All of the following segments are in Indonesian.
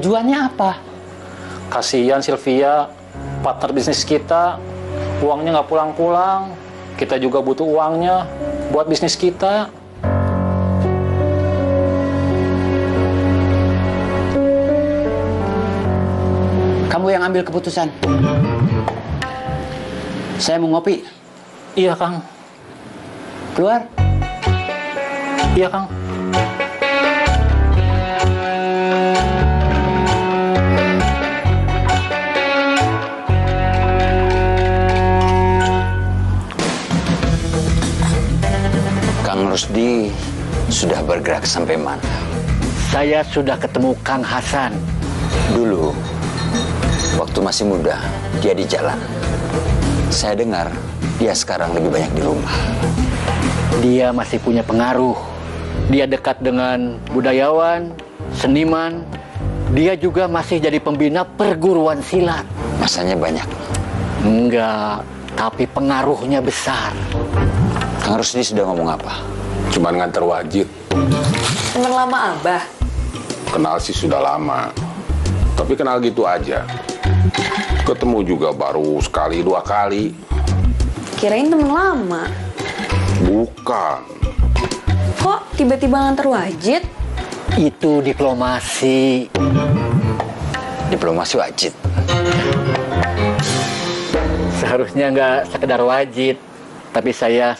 Tujuannya apa? Kasihan Sylvia, partner bisnis kita, uangnya nggak pulang-pulang. Kita juga butuh uangnya buat bisnis kita. Kamu yang ambil keputusan. Saya mau ngopi. Iya, Kang. Keluar. Iya, Kang. Kang Rusdi sudah bergerak sampai mana? Saya sudah ketemu Kang Hasan. Dulu, waktu masih muda, dia di jalan. Saya dengar dia sekarang lebih banyak di rumah. Dia masih punya pengaruh. Dia dekat dengan budayawan, seniman. Dia juga masih jadi pembina perguruan silat. Masanya banyak. Enggak, tapi pengaruhnya besar. Kang Rusdi sudah ngomong apa? Cuman nganter wajib. Teman lama Abah? Kenal sih sudah lama. Tapi kenal gitu aja. Ketemu juga baru sekali dua kali. Kirain teman lama. Bukan. Kok tiba-tiba nganter wajib? Itu diplomasi. Diplomasi wajib. Seharusnya nggak sekedar wajib. Tapi saya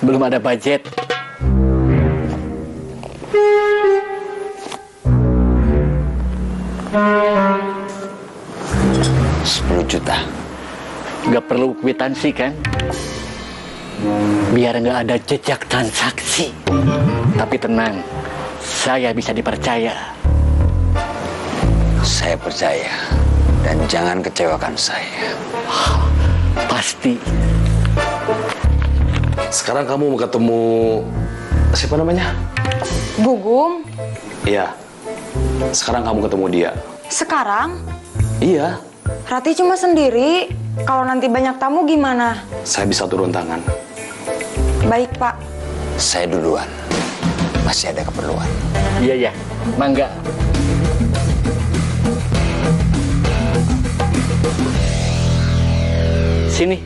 belum ada budget. Juta. Nggak perlu kwitansi kan? Biar nggak ada jejak transaksi. Tapi tenang, saya bisa dipercaya. Saya percaya. Dan jangan kecewakan saya. Pasti. Sekarang kamu mau ketemu siapa namanya? Gugum? Iya. Sekarang kamu ketemu dia. Sekarang? Iya. Rati cuma sendiri. Kalau nanti banyak tamu gimana? Saya bisa turun tangan. Baik, Pak. Saya duluan. Masih ada keperluan. Iya, mangga. Sini.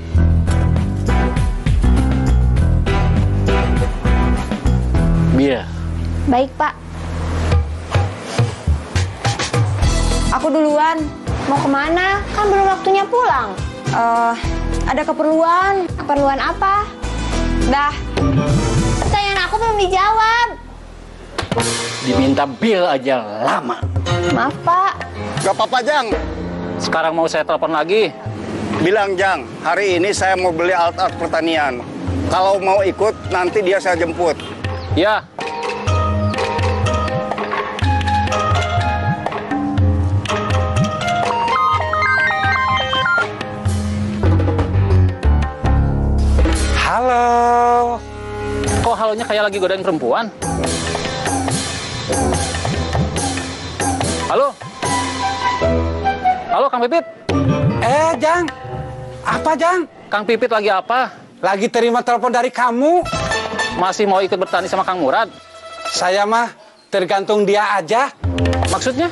Biar. Baik, Pak. Aku duluan. Mau kemana? Kan belum waktunya pulang. Ada keperluan. Keperluan apa? Dah. Pertanyaan aku belum dijawab. Diminta bil aja lama. Maaf, Pak. Gak apa-apa, Jang. Sekarang mau saya telepon lagi. Bilang, Jang, hari ini saya mau beli alat-alat pertanian. Kalau mau ikut, nanti dia saya jemput. Ya. Halo. Kok halonya kayak lagi godain perempuan? Halo? Halo, Kang Pipit? Jang. Apa, Jang? Kang Pipit lagi apa? Lagi terima telepon dari kamu. Masih mau ikut bertani sama Kang Murad? Saya mah tergantung dia aja. Maksudnya?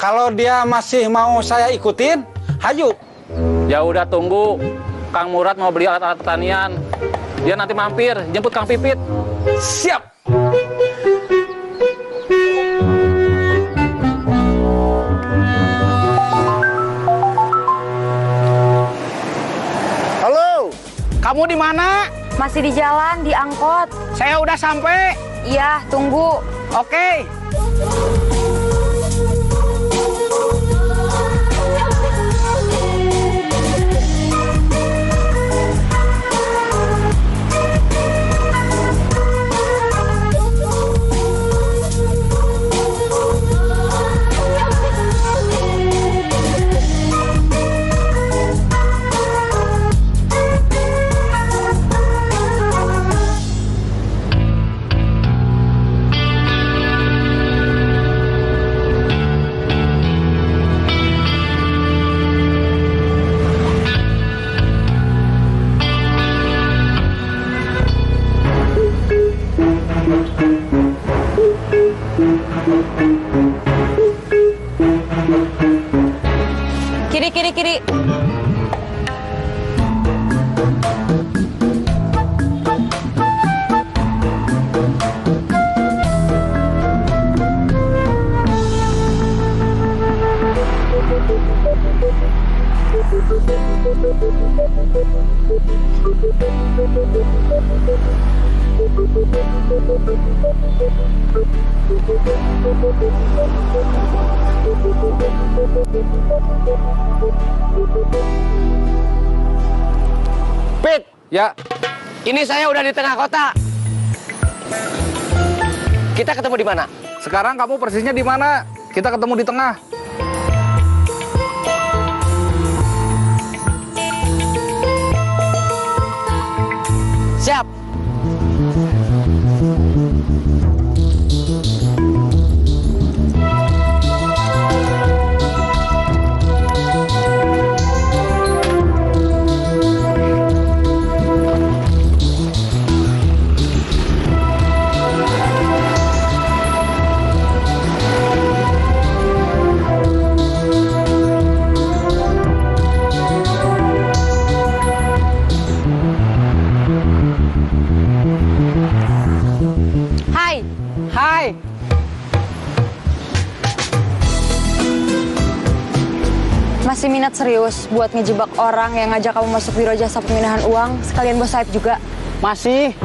Kalau dia masih mau saya ikutin, hayu. Ya udah tunggu. Kang Murad mau beli alat-alat pertanian. Dia nanti mampir, jemput Kang Pipit. Siap. Halo, Kamu di mana? Masih di jalan, di angkot. saya udah sampai. Iya, tunggu. Oke. kiri. Pit, ya. Ini saya udah di tengah kota. Kita ketemu di mana? Sekarang kamu persisnya di mana? Kita ketemu di tengah. Siap. Hai. Masih minat serius buat ngejebak orang yang ngajak kamu masuk biro jasa pemindahan uang, sekalian bos Saib juga? Masih.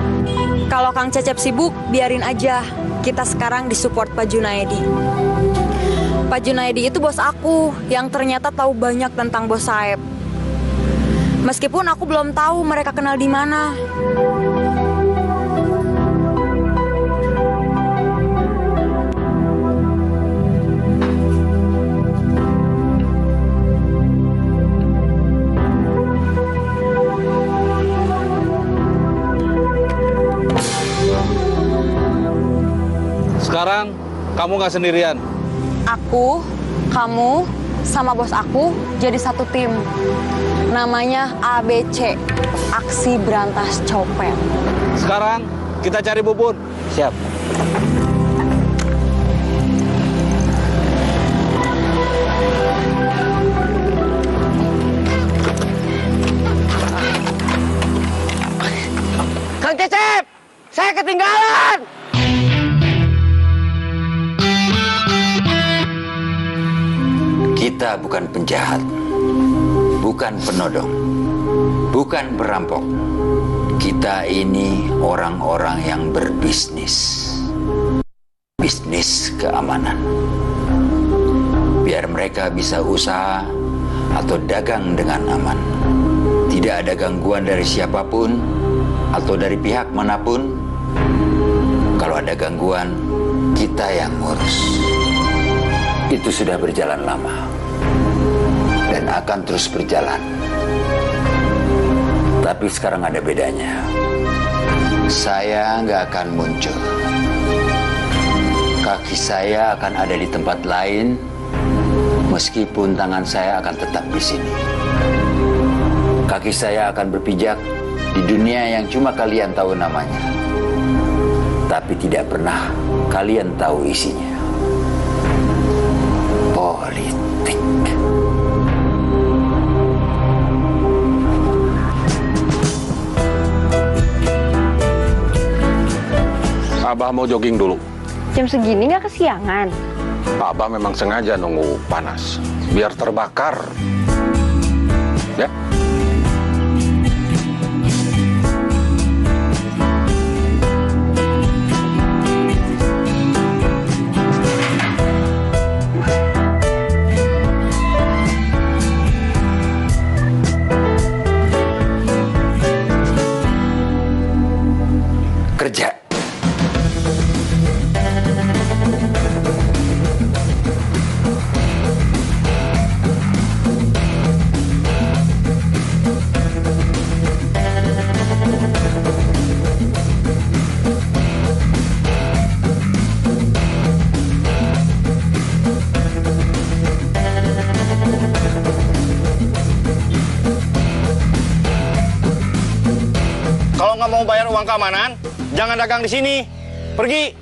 Kalau Kang Cecep sibuk, biarin aja. Kita sekarang disupport Pak Junaedi. Pak Junaedi itu bos aku yang ternyata tahu banyak tentang bos Saib. Meskipun aku belum tahu mereka kenal di mana. Sekarang kamu nggak sendirian. Aku, kamu, sama bos aku jadi satu tim. Namanya ABC, Aksi Berantas Copet. Sekarang kita cari Bubun. Siap. Kang Cecep, saya ketinggalan. Kita bukan penjahat, bukan penodong, bukan perampok. Kita ini orang-orang yang berbisnis. Bisnis keamanan. Biar mereka bisa usaha atau dagang dengan aman. Tidak ada gangguan dari siapapun atau dari pihak manapun. Kalau ada gangguan, kita yang ngurus. Itu sudah berjalan lama dan akan terus berjalan. Tapi sekarang ada bedanya. Saya nggak akan muncul. Kaki saya akan ada di tempat lain, meskipun tangan saya akan tetap di sini. Kaki saya akan berpijak di dunia yang cuma kalian tahu namanya, tapi tidak pernah kalian tahu isinya. Politik. Abah mau jogging dulu. Jam segini nggak kesiangan? Abah memang sengaja nunggu panas, biar terbakar. Ya. Kerja. Kalau nggak mau bayar uang keamanan, jangan dagang di sini. Pergi.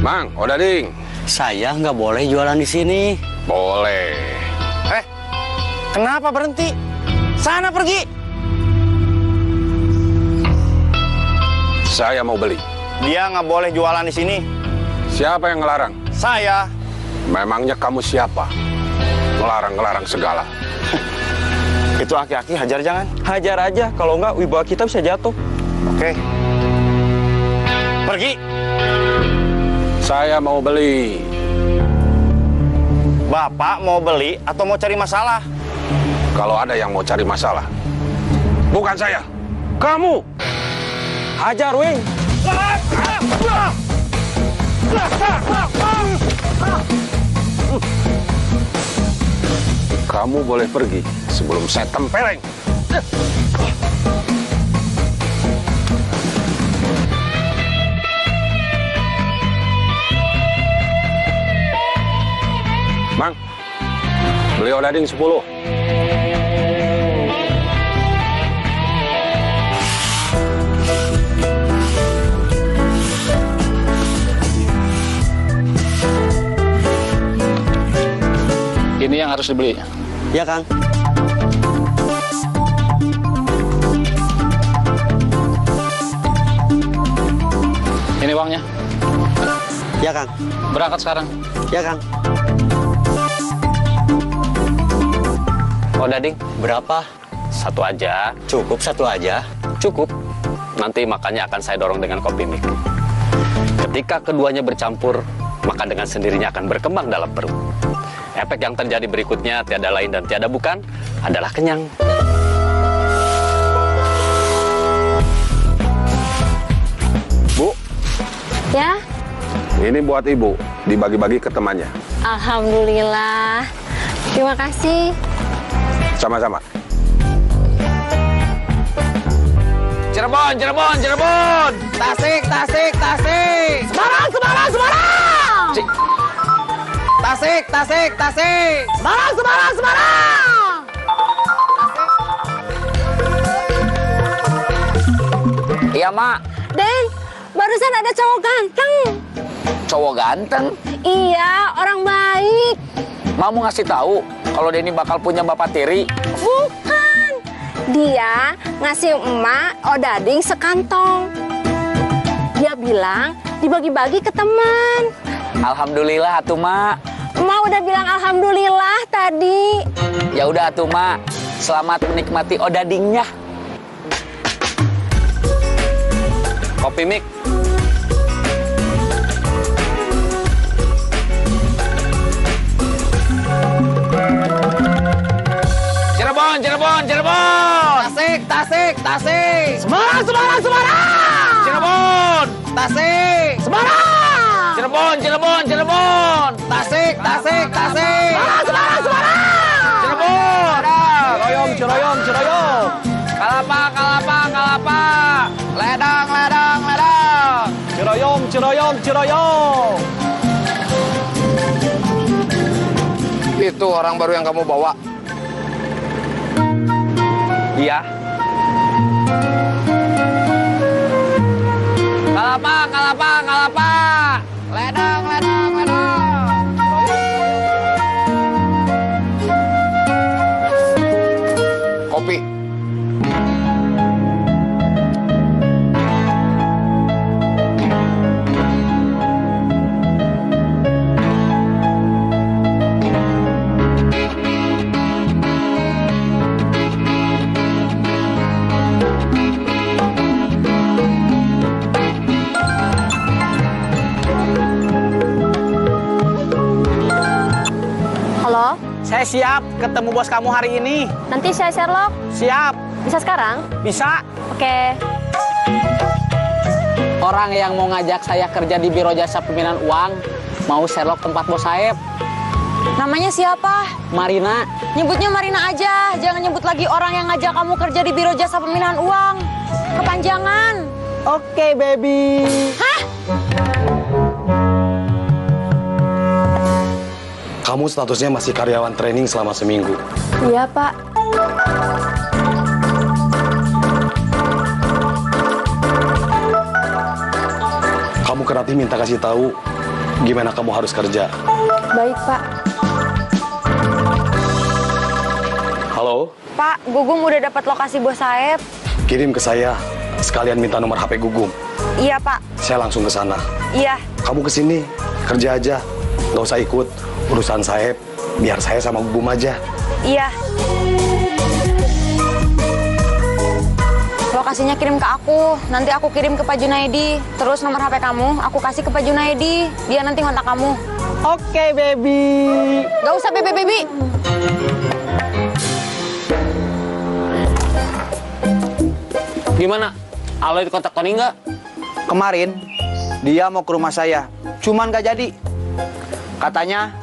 Mang, Odading. Saya nggak boleh jualan di sini. Boleh. Kenapa berhenti? Sana pergi. Saya mau beli. Dia nggak boleh jualan di sini. Siapa yang ngelarang? Saya. Memangnya kamu siapa? Ngelarang-ngelarang segala. Itu aki-aki hajar jangan. Hajar aja, kalau nggak wibawa kita bisa jatuh. Oke. Pergi. Saya mau beli. Bapak mau beli atau mau cari masalah? Kalau ada yang mau cari masalah, bukan saya, kamu. Hajar, Wing. Kamu boleh pergi sebelum saya tempeleng. Mang, beli odading 10. Ini yang harus dibeli. Ya, Kang. Ini uangnya. Ya, Kang. Berangkat sekarang. Ya, Kang. Oh, Dading, Berapa? satu aja. Cukup satu aja. Cukup. Nanti makannya akan saya dorong dengan kopi mik. Ketika keduanya bercampur, maka dengan sendirinya akan berkembang dalam perut. Efek yang terjadi berikutnya tiada lain dan tiada bukan adalah kenyang. Bu, Ya, ini buat ibu, dibagi-bagi ke temannya. alhamdulillah. Terima kasih. Sama-sama. Cirebon, Cirebon, Cirebon. Tasik, Tasik, Tasik. Semarang, Semarang, Semarang. Tasik, Tasik, Tasik. Semarang, Semarang, Semarang. Iya, Mak. Den, barusan ada cowok ganteng. Cowok ganteng. Iya, orang baik. Mau ngasih tahu kalau Denny bakal punya bapak tiri. Bukan. Dia ngasih emak odading sekantong. Dia bilang dibagi-bagi ke teman. Alhamdulillah atuh, Mak. Emak udah bilang alhamdulillah tadi. Ya udah atuh, Mak. Selamat menikmati odadingnya. Kopi mik. Cirebon, Cirebon, Cirebon. Tasik, Tasik, Tasik. Semarang, Semarang, Semarang. Cirebon, Tasik. Semarang. Cirebon, Cirebon, Cirebon. Tasik, Tasik, Tasik. Semarang, Semarang, Semarang. Cirebon. Ciroyom, Ciroyom, Ciroyom. Kalapa, Kalapa, Kalapa. Ledang, Ledang, Ledang. Ciroyom, Ciroyom, Ciroyom. Itu orang baru yang kamu bawa. Iya. Kalapa, Kalapa, Kalapa. Ledang, Ledang, Ledang. Kopi. Halo, Saya siap ketemu bos kamu hari ini. nanti saya Sherlock. Siap. Bisa sekarang? Bisa. Oke. Orang yang mau ngajak saya kerja di Biro Jasa Pembinaan Uang mau Sherlock tempat bos Saeb. Namanya siapa? Marina. Nyebutnya Marina aja. Jangan nyebut lagi orang yang ngajak kamu kerja di Biro Jasa Pembinaan Uang. Kepanjangan. Oke, baby. Hah? Kamu statusnya masih karyawan training selama seminggu. Iya, Pak. Kamu ke Ratih minta kasih tahu gimana kamu harus kerja. Baik, Pak. Halo, Pak, Gugum udah dapat lokasi bos Saeb. kirim ke saya. Sekalian minta nomor HP Gugum. Iya, Pak. Saya langsung ke sana. Iya. Kamu ke sini, kerja aja. Nggak usah ikut urusan Saeb. Biar saya sama Gugum aja. Iya. Lokasinya kirim ke aku, nanti aku kirim ke Pak Junaidi. Terus nomor HP kamu, aku kasih ke Pak Junaidi. Dia nanti ngontak kamu. Oke, baby. Gak usah, baby. Gimana? Aloy dikontak Tony nggak? Kemarin dia mau ke rumah saya, cuman gak jadi. Katanya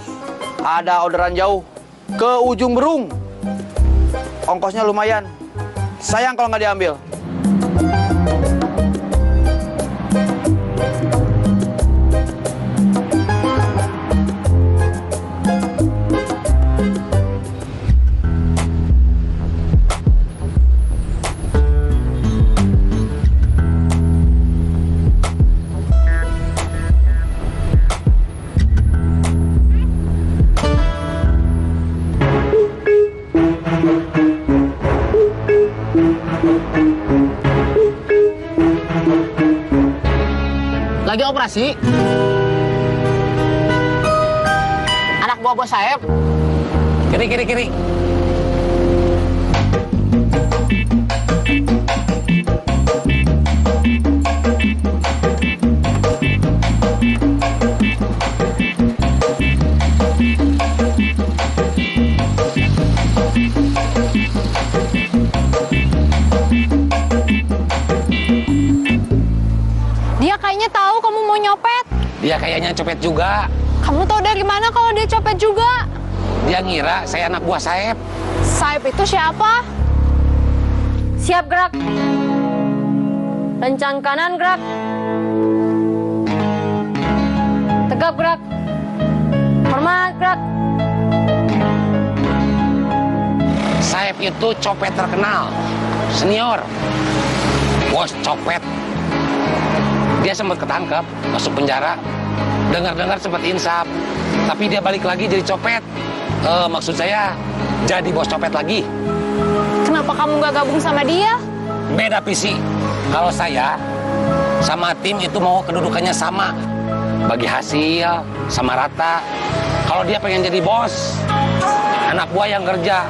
ada orderan jauh ke ujung Berung. Ongkosnya lumayan. Sayang kalau nggak diambil. Lagi operasi. Anak buah bos Saeb. Kiri. Dia kayaknya tahu kamu mau nyopet. Dia kayaknya copet juga. Kamu tahu dari mana kalau dia copet juga? Dia ngira saya anak buah Saeb. Saeb itu siapa? Siap gerak. Lencang kanan gerak. Tegap gerak. Hormat gerak. Saeb itu copet terkenal, senior, bos copet. Dia sempat ketangkep, masuk penjara. Dengar-dengar sempat insaf, tapi dia balik lagi jadi copet. Maksud saya, jadi bos copet lagi. Kenapa kamu nggak gabung sama dia? Beda visi. Kalau saya sama tim itu mau kedudukannya sama, bagi hasil sama rata. Kalau dia pengen jadi bos, anak buah yang kerja,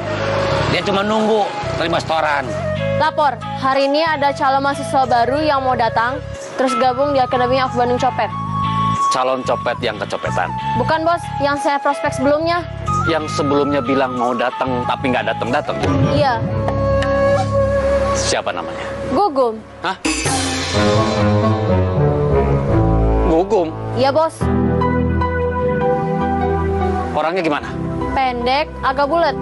dia cuma nunggu terima setoran. Lapor, hari ini ada calon mahasiswa baru yang mau datang, terus gabung di Akademi of Bandung Copet. Calon copet yang kecopetan. Bukan bos, yang saya prospek sebelumnya. Yang sebelumnya bilang mau datang tapi nggak datang. Iya, Siapa namanya? Gugum. Hah? Gugum? Iya bos, Orangnya gimana? pendek, agak bulat.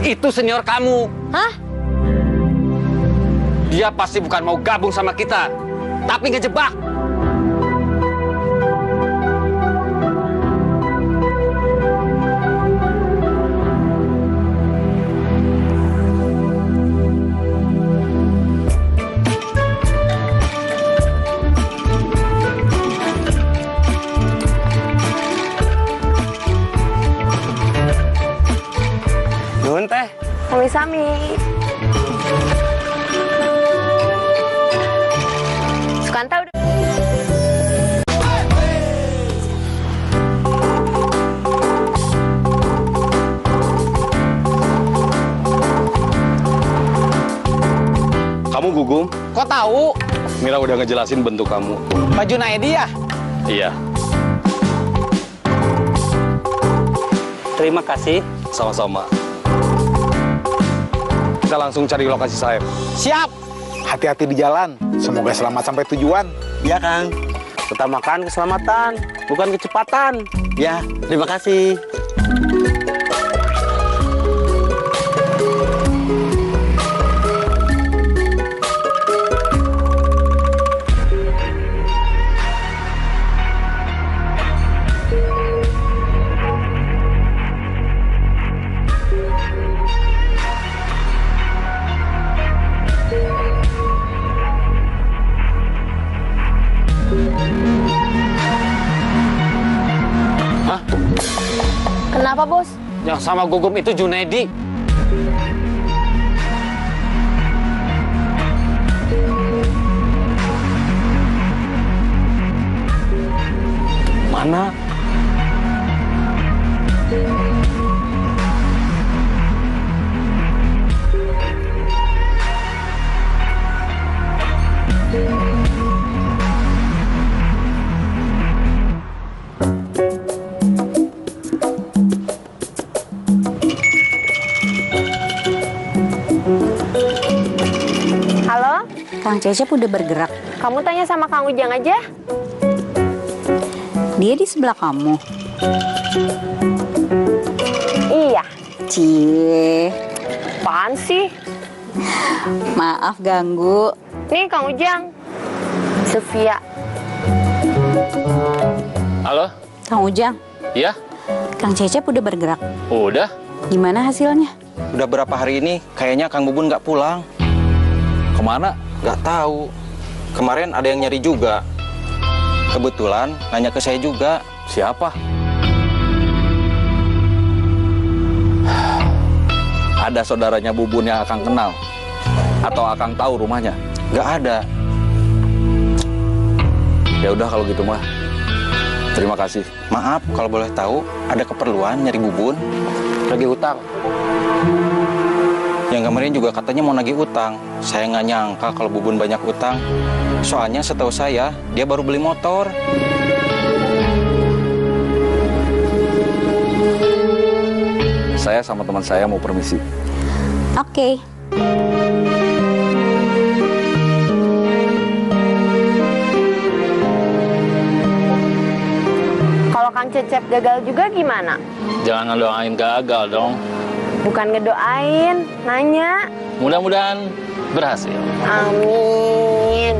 Itu senior kamu. Hah? Dia pasti bukan mau gabung sama kita, tapi ngejebak. Nuhun teh. Sami-sami. Sukanta udah. Kamu Gugum? Kok tahu? Mira udah ngejelasin bentuk kamu. Pak Junaidi ya? Iya. Terima kasih. Sama-sama. Kita langsung cari lokasi Saeb. Siap. Hati-hati di jalan. Semoga selamat sampai tujuan. Ya, Kang. Utamakan keselamatan, bukan kecepatan. Ya, terima kasih. Siapa, Bos? Yang sama Gugum itu Junaidi. Mana? Halo? Kang Cecep udah bergerak. Kamu tanya sama Kang Ujang aja. Dia di sebelah kamu. Iya. Cie. Apaan sih? Maaf ganggu. Nih Kang Ujang. Sofia. Halo? Kang Ujang, Iya? Kang Cecep udah bergerak. Udah? Gimana hasilnya? Udah berapa hari ini kayaknya Kang Bubun nggak pulang. Kemana? Nggak tahu. Kemarin ada yang nyari juga. Kebetulan nanya ke saya juga. Siapa? Ada saudaranya Bubun yang Akang kenal? Atau Akang tahu rumahnya? Nggak ada. Ya udah kalau gitu mah. Terima kasih. Maaf kalau boleh tahu, ada keperluan nyari Bubun? Lagi utang. Yang kemarin juga katanya mau nagih utang. Saya nggak nyangka kalau Bubun banyak utang. Soalnya setahu saya, dia baru beli motor. Saya sama teman saya mau permisi. Oke. Kalau Kang Cecep gagal juga gimana? Jangan ngedoain gagal dong. Bukan ngedoain, nanya. Mudah-mudahan berhasil. Amin.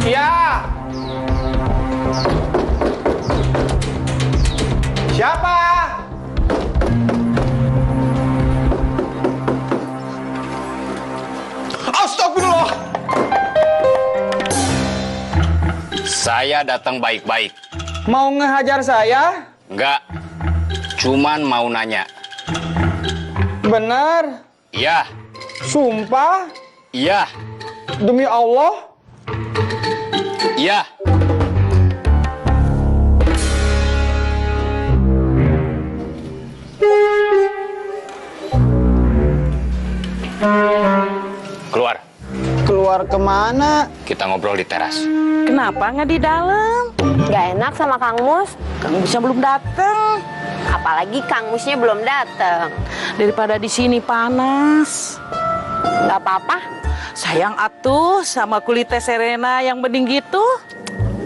Iya. Siapa? Astagfirullah. Saya datang baik-baik. Mau ngehajar saya? Enggak. Cuman mau nanya. Benar? Iya. Sumpah? Iya. Demi Allah? Iya. Keluar. Keluar kemana? Kita ngobrol di teras. Kenapa nggak di dalam? Gak enak sama Kang Mus. Kang Musnya belum datang. Apalagi Kang Musnya belum datang. Daripada di sini panas. Gak apa-apa. Sayang atuh sama kulit teh Serena yang bening gitu.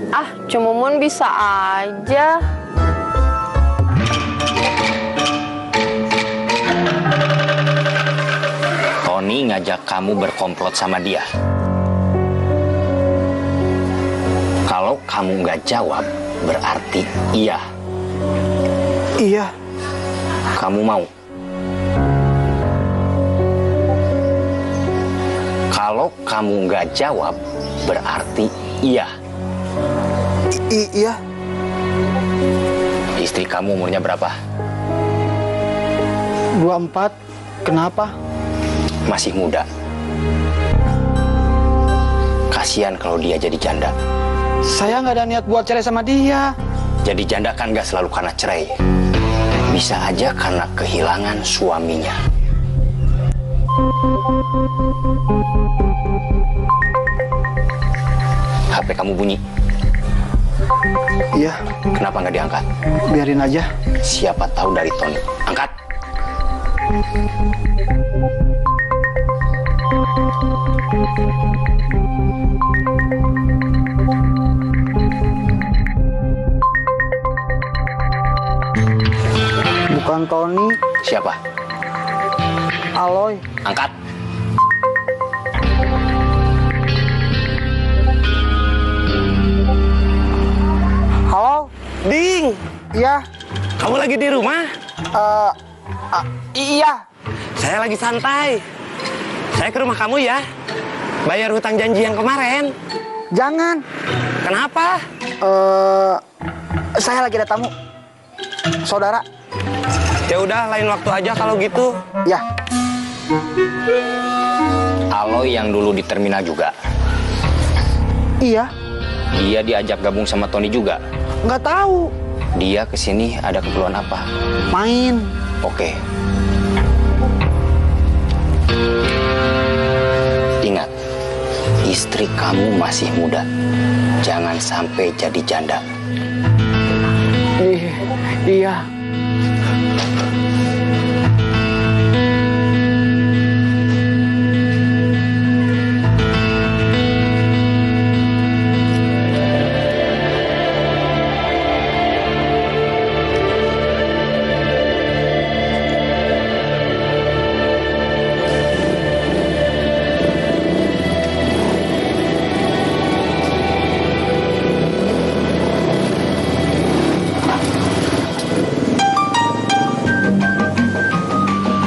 Ah, Cumumun bisa aja. Tony ngajak kamu berkomplot sama dia. Kalau kamu nggak jawab, berarti iya. Iya. Kamu mau? Kalau kamu nggak jawab, berarti iya. Iya. Istri kamu umurnya berapa? 24. Kenapa? Masih muda. Kasihan kalau dia jadi janda. Saya nggak ada niat buat cerai sama dia. Jadi janda kan nggak selalu karena cerai. Bisa aja karena kehilangan suaminya. HP kamu bunyi. Iya. Kenapa nggak diangkat? Biarin aja. Siapa tahu dari Tony. Angkat. Bukan Tony. Siapa? Aloy. Angkat. Halo? Ding. Iya. Kamu lagi di rumah? Iya. Saya lagi santai. Saya ke rumah kamu ya. Bayar hutang janji yang kemarin. Jangan. Kenapa? Saya lagi ada tamu. Saudara. Ya udah, lain waktu aja kalau gitu. Ya. Aloy yang dulu di terminal juga. Iya. Dia diajak gabung sama Tony juga. Nggak tahu. Dia kesini ada keperluan apa? Main. Oke. Ingat, istri kamu masih muda. Jangan sampai jadi janda. Iya.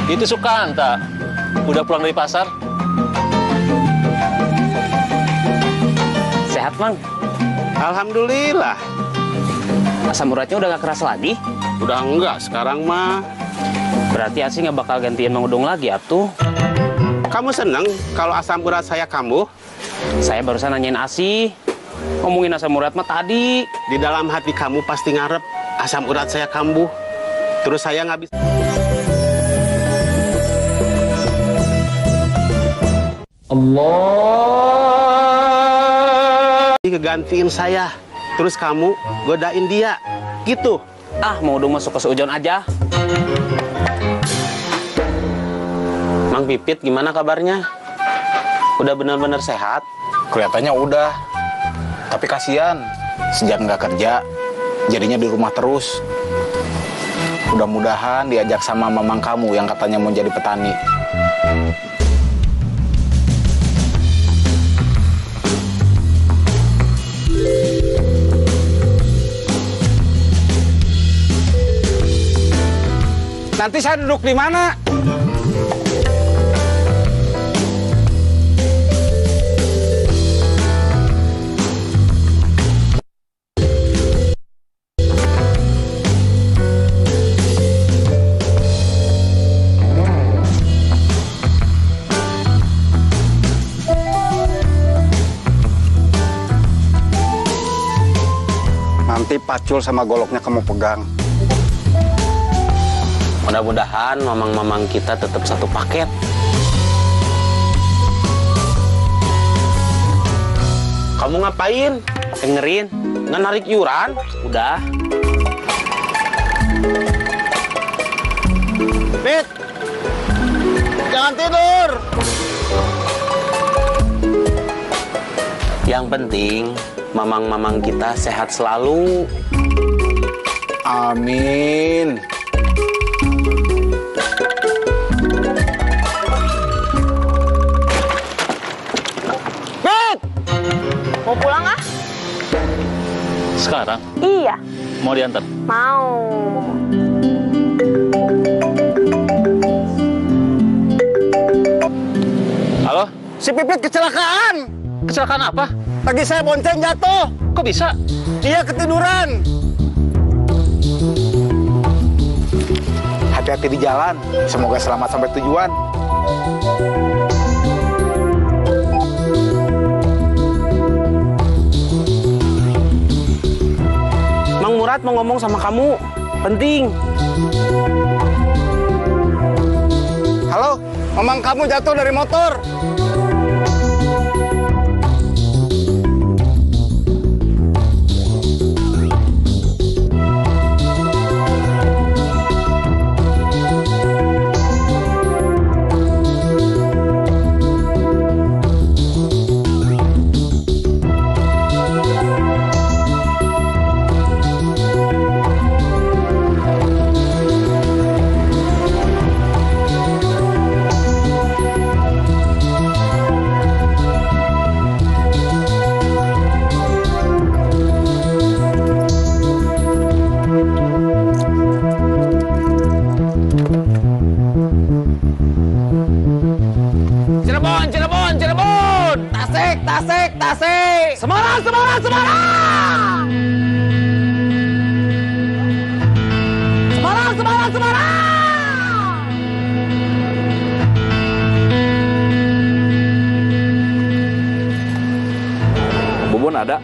Itu Sukanta. Udah pulang dari pasar? Sehat, Mang? Alhamdulillah. Asam uratnya udah gak keras lagi? Udah enggak sekarang mah. Berarti Asi nggak bakal gantiin Mang Udung lagi, atuh. Kamu seneng kalau asam urat saya kambuh? Saya barusan nanyain Asi. Ngomongin asam urat mah tadi. Di dalam hati kamu pasti ngarep asam urat saya kambuh. Terus saya nggak bisa. Allah kegantiin saya, terus kamu godain dia, gitu. Ah, mau dong masuk ke seujon aja. Mang Pipit gimana kabarnya? Udah benar-benar sehat? Kelihatannya udah, tapi kasihan sejak nggak kerja, jadinya di rumah terus. Mudah-mudahan diajak sama mamang kamu yang katanya mau jadi petani. Nanti saya duduk di mana? Nanti pacul sama goloknya kamu pegang. Mudah-mudahan mamang-mamang kita tetap satu paket. Kamu ngapain? Dengerin, nggak narik iuran? Udah. Pit, jangan tidur. Yang penting, mamang-mamang kita sehat selalu. Amin. Mau pulang ah? Sekarang? Iya. Mau diantar? Mau. Halo? Si Pipit kecelakaan. Kecelakaan apa? Tadi saya bonceng jatuh. Kok bisa? Dia ketiduran. Hati-hati di jalan, semoga selamat sampai tujuan. Mang Murad mau ngomong sama kamu, penting. Halo, mamang kamu jatuh dari motor. Semarang, Semarang, Semarang! Semarang, Semarang, Semarang! Bubun ada?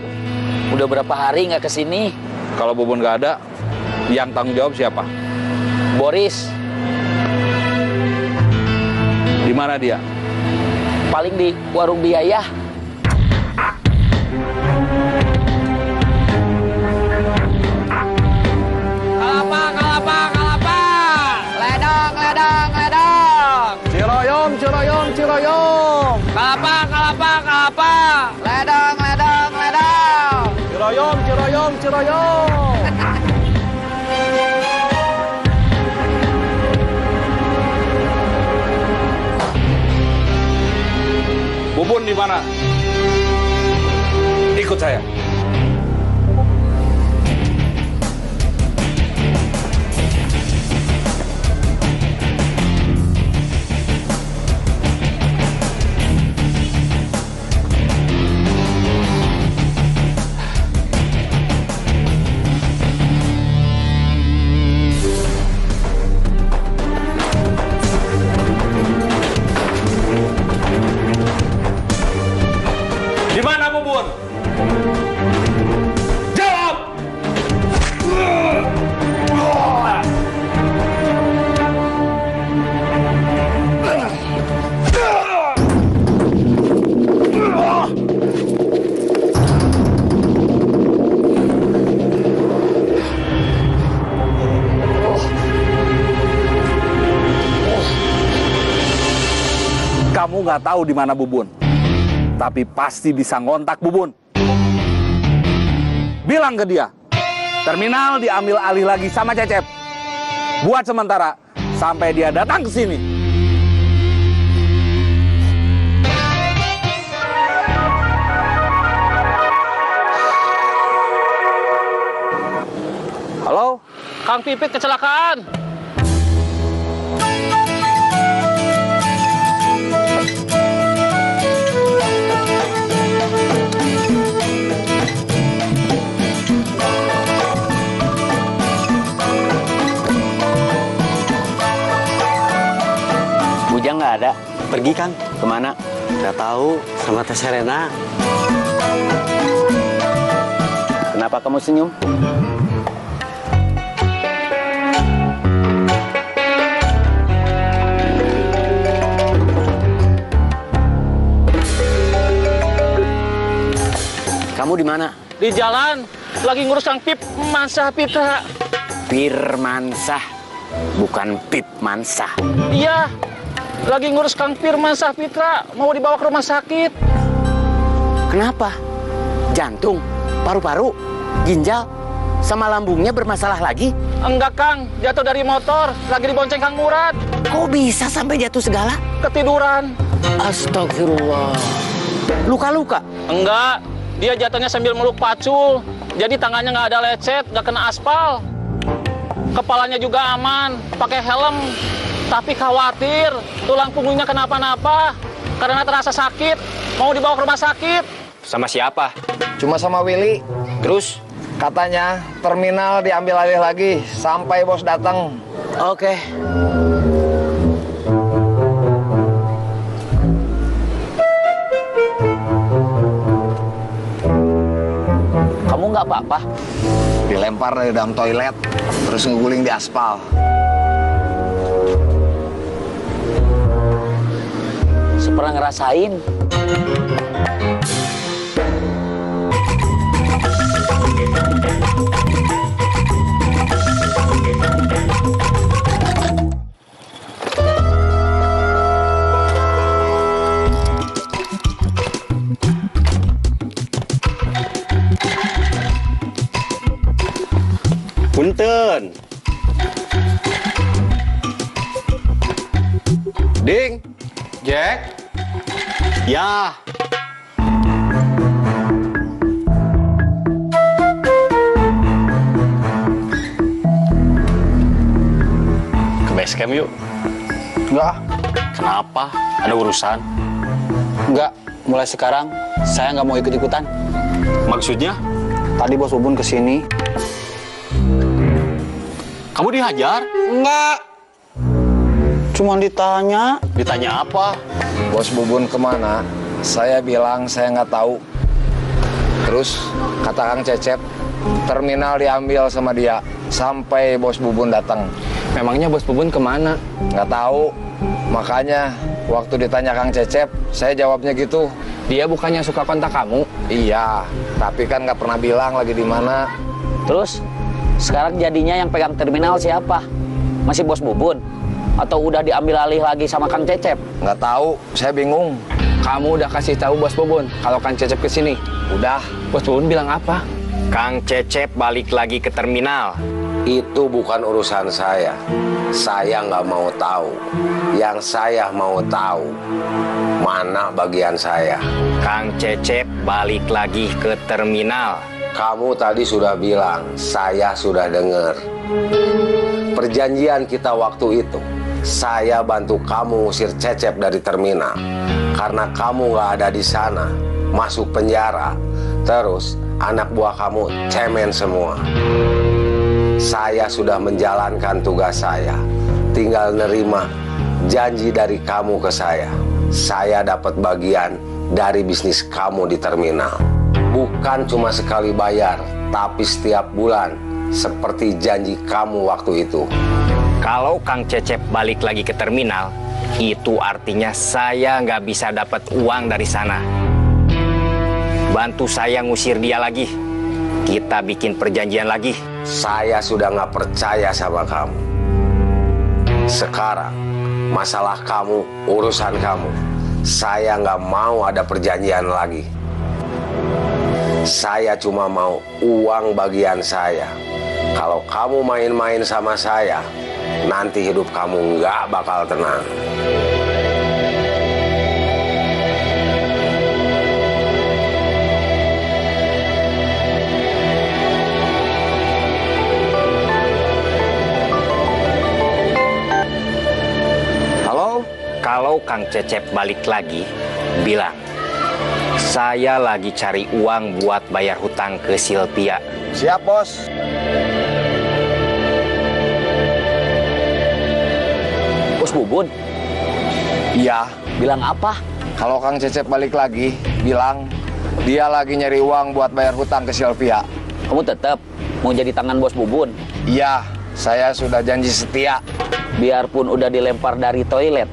Udah berapa hari nggak kesini? Kalau Bubun nggak ada, yang tanggung jawab siapa? Boris. Di mana dia? Paling di warung biaya. Kalapa, kalapa, kalapa! Ledang, ledang, ledang! Ciroyom, ciroyom, ciroyom! Kalapa, kalapa, kalapa! Ledang, ledang, ledang! Ciroyom, ciroyom, ciroyom! Bubun di mana? Ikut saya. Di mana Bubun? Jawab! Kamu nggak tahu di mana Bubun, tapi pasti bisa ngontak Bubun. Bilang ke dia, terminal diambil alih lagi sama Cecep. Buat sementara, sampai dia datang ke sini. Halo? Kang Pipit kecelakaan. Bujang nggak ada. Pergi, Kang. Kemana? Nggak tahu. Sama Teh Serena. Kenapa kamu senyum? Kamu di mana? Di jalan, lagi ngurus Kang Pip, Mansah Pitra. Pirmansah, bukan Pip Mansah. Iya, lagi ngurus Kang Pirmansah Pitra, mau dibawa ke rumah sakit. Kenapa? Jantung, paru-paru, ginjal, sama lambungnya bermasalah lagi? Enggak, Kang. Jatuh dari motor, lagi dibonceng Kang Murad. Kok bisa sampai jatuh segala? Ketiduran. Astagfirullah. Luka-luka? Enggak. Dia jatuhnya sambil meluk pacul. Jadi tangannya nggak ada lecet, nggak kena aspal. Kepalanya juga aman, pakai helm. Tapi khawatir, tulang punggungnya kenapa-napa. Karena terasa sakit, mau dibawa ke rumah sakit. Sama siapa? Cuma sama Willy. Terus? Katanya terminal diambil alih lagi sampai bos datang. Oke. Kamu nggak apa-apa? Dilempar dari dalam toilet, terus ngeguling di aspal. Pernah ngerasain? Punten. Ding, Jack. Ya. Ke base camp yuk. Enggak. Kenapa? Ada urusan? Enggak. Mulai sekarang, saya nggak mau ikut-ikutan. Maksudnya? Tadi Bos Bubun kesini. Kamu dihajar? Enggak. Cuma ditanya. Ditanya apa? Bos Bubun kemana? Saya bilang saya nggak tahu. Terus kata Kang Cecep, terminal diambil sama dia sampai Bos Bubun datang. Memangnya Bos Bubun kemana? Nggak tahu. Makanya waktu ditanya Kang Cecep, saya jawabnya gitu. Dia bukannya suka kontak kamu? Iya, tapi kan nggak pernah bilang lagi di mana. Terus sekarang jadinya yang pegang terminal siapa? Masih Bos Bubun? Atau udah diambil alih lagi sama Kang Cecep? Nggak tahu, saya bingung. Kamu udah kasih tahu Bos Bubun kalau Kang Cecep kesini? Udah. Bos Bubun bilang apa? Kang Cecep balik lagi ke terminal. Itu bukan urusan saya. Saya nggak mau tahu. Yang saya mau tahu, mana bagian saya. Kang Cecep balik lagi ke terminal. Kamu tadi sudah bilang, saya sudah dengar. Perjanjian kita waktu itu, saya bantu kamu usir Cecep dari terminal. Karena kamu nggak ada di sana, masuk penjara. Terus anak buah kamu cemen semua. Saya sudah menjalankan tugas saya. Tinggal nerima janji dari kamu ke saya. Saya dapat bagian dari bisnis kamu di terminal. Bukan cuma sekali bayar, tapi setiap bulan. Seperti janji kamu waktu itu. Kalau Kang Cecep balik lagi ke terminal, itu artinya saya nggak bisa dapat uang dari sana. Bantu saya ngusir dia lagi. Kita bikin perjanjian lagi. Saya sudah nggak percaya sama kamu. Sekarang, masalah kamu, urusan kamu. Saya nggak mau ada perjanjian lagi. Saya cuma mau uang bagian saya. Kalau kamu main-main sama saya, nanti hidup kamu nggak bakal tenang. Kalau Kang Cecep balik lagi, bilang, saya lagi cari uang buat bayar hutang ke Sylvia. Siap, Bos. Bos Bubun? Iya. Bilang apa? Kalau Kang Cecep balik lagi, bilang dia lagi nyari uang buat bayar hutang ke Sylvia. Kamu tetap mau jadi tangan Bos Bubun? Iya, saya sudah janji setia. Biarpun udah dilempar dari toilet,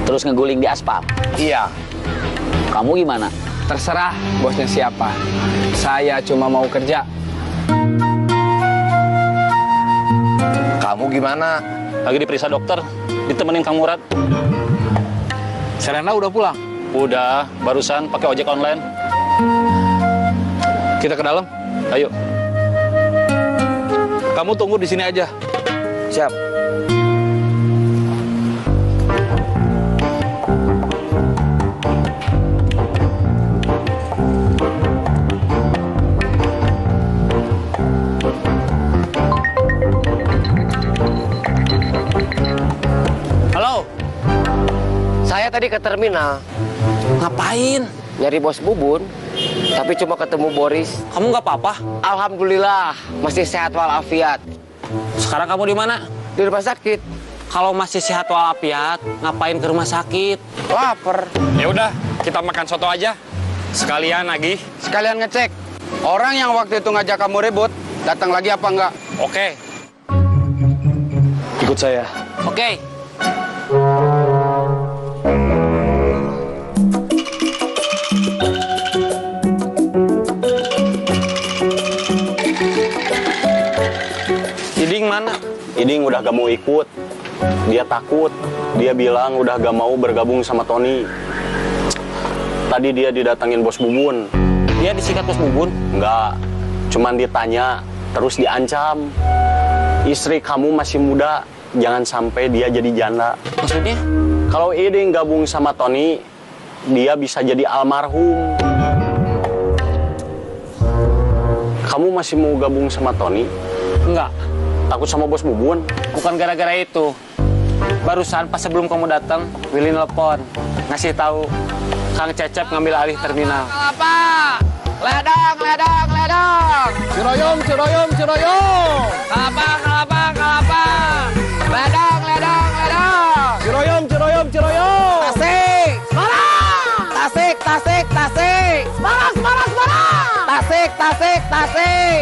terus ngeguling di aspal? Iya. Kamu gimana? Terserah bosnya siapa. Saya cuma mau kerja. Kamu gimana? Lagi diperiksa dokter, ditemenin Kang Murad. Serena udah pulang? Udah, barusan pakai ojek online. Kita ke dalam? Ayo. Kamu tunggu di sini aja. Siap. Saya tadi ke terminal. Ngapain? Nyari Bos Bubun, tapi cuma ketemu Boris. Kamu nggak apa-apa? Alhamdulillah, masih sehat walafiat. Sekarang kamu di mana? Di rumah sakit. Kalau masih sehat walafiat, ngapain ke rumah sakit? Laper. Ya udah, kita makan soto aja. Sekalian lagi. Sekalian ngecek. Orang yang waktu itu ngajak kamu ribut, datang lagi apa enggak? Oke. Ikut saya. Oke. Iding mana? Iding udah gak mau ikut. Dia takut. Dia bilang udah gak mau bergabung sama Tony. Tadi dia didatangin Bos Bubun. Dia disikat Bos Bubun? Enggak. Cuman ditanya, terus diancam. Istri kamu masih muda, jangan sampai dia jadi janda. Maksudnya? Kalau Iding gabung sama Tony, dia bisa jadi almarhum. Kamu masih mau gabung sama Tony? Enggak. Takut sama Bos Bubun? Bukan gara-gara itu. Barusan pas sebelum kamu datang, Willy nelpon. Ngasih tahu Kang Cecep ngambil alih terminal. Apa? Ledang, ledang, ledang. Ciroyom, ciroyom, ciroyom. Kelapa, kelapa, kelapa. Ledang, ledang, ledang. Ciroyom, ciroyom, ciroyom. Tasik. Semarang. Tasik, tasik, tasik. Semarang, Semarang, Semarang. Tasik, tasik, tasik.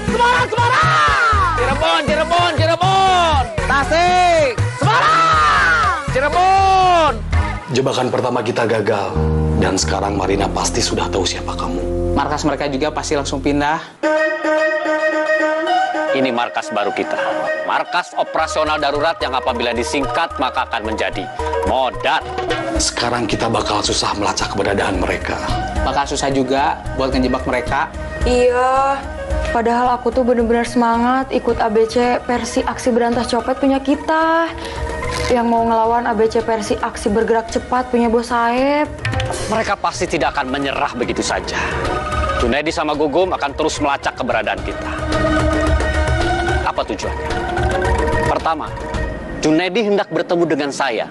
Semarang, Semarang. Cirebon, Cirebon, Cirebon. Tasik. Semarang. Cirebon. Jebakan pertama kita gagal. Dan sekarang Marina pasti sudah tahu siapa kamu. Markas mereka juga pasti langsung pindah. Ini markas baru kita. Markas operasional darurat yang apabila disingkat maka akan menjadi Modat. Sekarang kita bakal susah melacak keberadaan mereka. Bakal susah juga buat ngejebak mereka. Iya, padahal aku tuh bener-bener semangat ikut ABC versi aksi berantas copet punya kita. Yang mau ngelawan ABC versi aksi bergerak cepat punya Bos Saeb. Mereka pasti tidak akan menyerah begitu saja. Junaedi sama Gugum akan terus melacak keberadaan kita. Apa tujuannya? Pertama, Junaedi hendak bertemu dengan saya,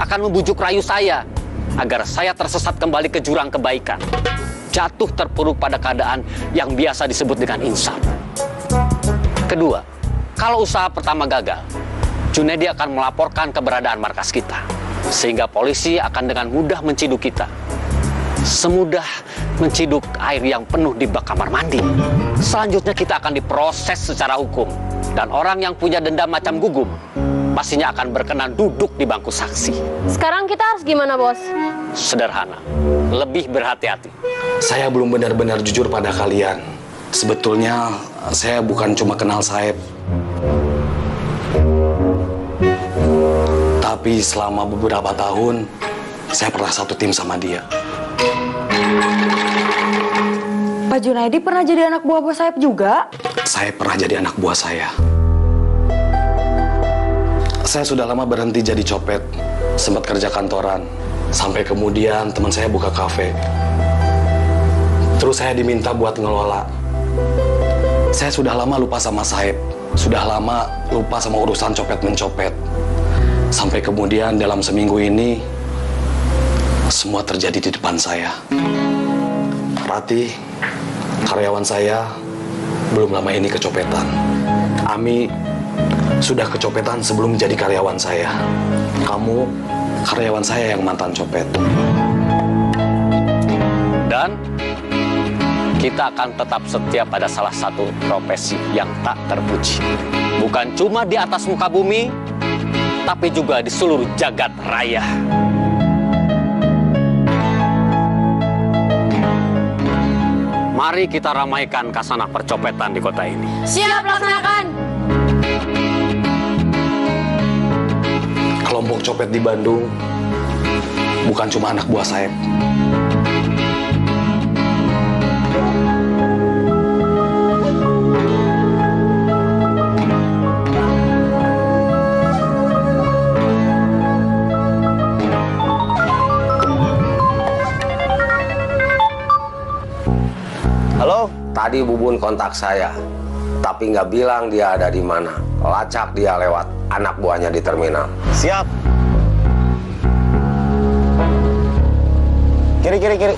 akan membujuk rayu saya agar saya tersesat kembali ke jurang kebaikan, jatuh terpuruk pada keadaan yang biasa disebut dengan insaf. Kedua, kalau usaha pertama gagal, Junaedi akan melaporkan keberadaan markas kita, sehingga polisi akan dengan mudah menciduk kita. Semudah menciduk air yang penuh di bak kamar mandi. Selanjutnya kita akan diproses secara hukum. Dan orang yang punya dendam macam Gugum pastinya akan berkenan duduk di bangku saksi. Sekarang kita harus gimana, Bos? Sederhana, lebih berhati-hati. Saya belum benar-benar jujur pada kalian. Sebetulnya saya bukan cuma kenal Saeb. Tapi selama beberapa tahun, saya pernah satu tim sama dia. Pak Junaedi pernah jadi anak buah Bos Saeb juga? Saya pernah jadi anak buah saya. Saya sudah lama berhenti jadi copet, sempat kerja kantoran. Sampai kemudian teman saya buka kafe. Terus saya diminta buat ngelola. Saya sudah lama lupa sama Saeb, sudah lama lupa sama urusan copet-mencopet. Sampai kemudian dalam seminggu ini, semua terjadi di depan saya. Rati, karyawan saya, belum lama ini kecopetan. Ami sudah kecopetan sebelum jadi karyawan saya. Kamu, karyawan saya yang mantan copet. Dan kita akan tetap setia pada salah satu profesi yang tak terpuji. Bukan cuma di atas muka bumi, tapi juga di seluruh jagat raya. Mari kita ramaikan kasanah percopetan di kota ini. Siap, laksanakan. Kelompok copet di Bandung bukan cuma anak buah Saeb. Halo, tadi Bubun kontak saya, tapi nggak bilang dia ada di mana. Lacak dia lewat anak buahnya di terminal. Siap. Kiri, kiri, kiri.